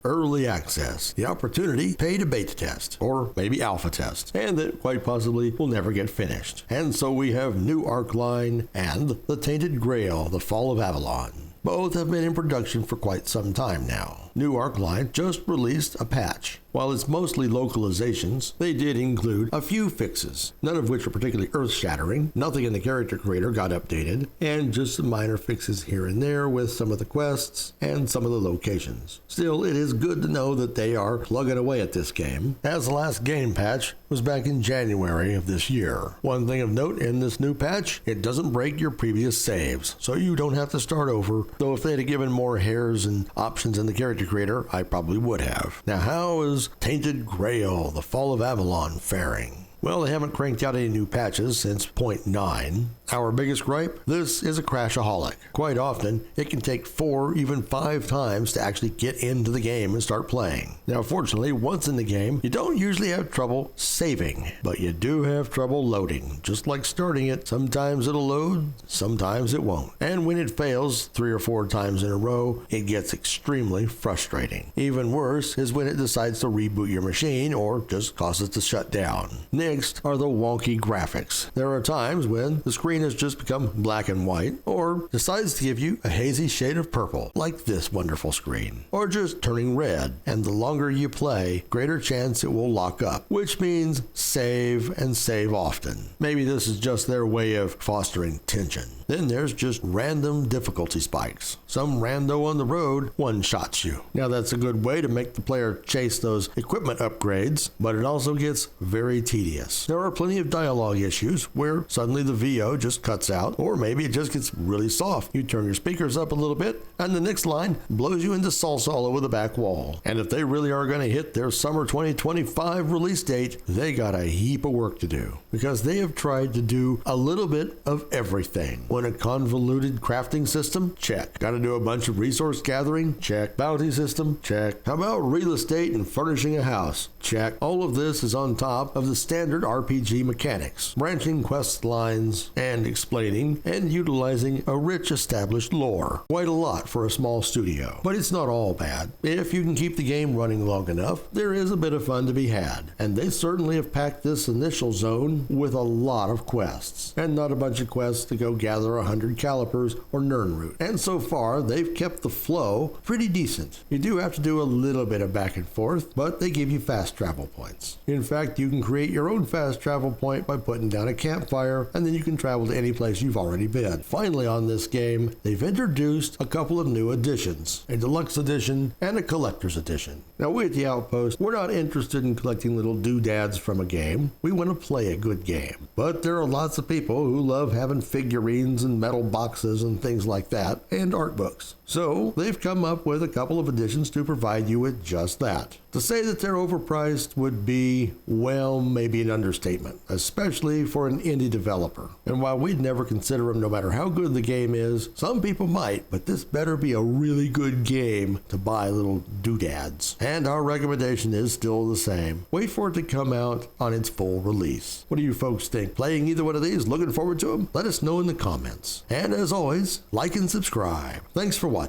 early access, the opportunity to pay to beta test, or maybe alpha test, and that quite possibly will never get finished. And so we have NEWARCLINE and the Tainted Grail, the Fall of Avalon. Both have been in production for quite some time now. NEWARCLINE just released a patch. While it's mostly localizations, they did include a few fixes, none of which were particularly earth-shattering. Nothing in the character creator got updated, and just some minor fixes here and there with some of the quests and some of the locations. Still, it is good to know that they are plugging away at this game, as the last game patch was back in January of this year. One thing of note in this new patch, it doesn't break your previous saves, so you don't have to start over, though if they had given more hairs and options in the character creator, I probably would have. Now, how is Tainted Grail, the Fall of Avalon faring? Well, they haven't cranked out any new patches since 0.9. Our biggest gripe? This is a crashaholic. Quite often, it can take 4, even 5 times to actually get into the game and start playing. Now, fortunately, once in the game, you don't usually have trouble saving, but you do have trouble loading. Just like starting it, sometimes it'll load, sometimes it won't. And when it fails 3 or 4 times in a row, it gets extremely frustrating. Even worse is when it decides to reboot your machine or just causes it to shut down. Next are the wonky graphics. There are times when the screen has just become black and white, or decides to give you a hazy shade of purple, like this wonderful screen, or just turning red, and the longer you play, greater chance it will lock up, which means save and save often. Maybe this is just their way of fostering tension. Then there's just random difficulty spikes. Some rando on the road one-shots you. Now that's a good way to make the player chase those equipment upgrades, but it also gets very tedious. There are plenty of dialogue issues where suddenly the VO just cuts out, or maybe it just gets really soft. You turn your speakers up a little bit, and the next line blows you into salsa all over the back wall. And if they really are going to hit their summer 2025 release date, they got a heap of work to do, because they have tried to do a little bit of everything. Want a convoluted crafting system? Check. Got to do a bunch of resource gathering? Check. Bounty system? Check. How about real estate and furnishing a house? Check. All of this is on top of the standard RPG mechanics, branching quest lines, and explaining and utilizing a rich established lore. Quite a lot for a small studio, but it's not all bad. If you can keep the game running long enough, there is a bit of fun to be had, and they certainly have packed this initial zone with a lot of quests, and not a bunch of quests to go gather 100 calipers or Nernroot. And so far, they've kept the flow pretty decent. You do have to do a little bit of back and forth, but they give you fast travel points. In fact, you can create your own fast travel point by putting down a campfire, and then you can travel to any place you've already been. Finally, on this game, they've introduced a couple of new editions, a deluxe edition and a collector's edition. Now, we at the Outpost, we're not interested in collecting little doodads from a game. We want to play a good game. But there are lots of people who love having figurines and metal boxes and things like that, and art books. So they've come up with a couple of editions to provide you with just that. To say that they're overpriced would be, well, maybe an understatement, especially for an indie developer. And while we'd never consider them no matter how good the game is, some people might, but this better be a really good game to buy little doodads. And our recommendation is still the same. Wait for it to come out on its full release. What do you folks think? Playing either one of these? Looking forward to them? Let us know in the comments. And as always, like and subscribe. Thanks for watching.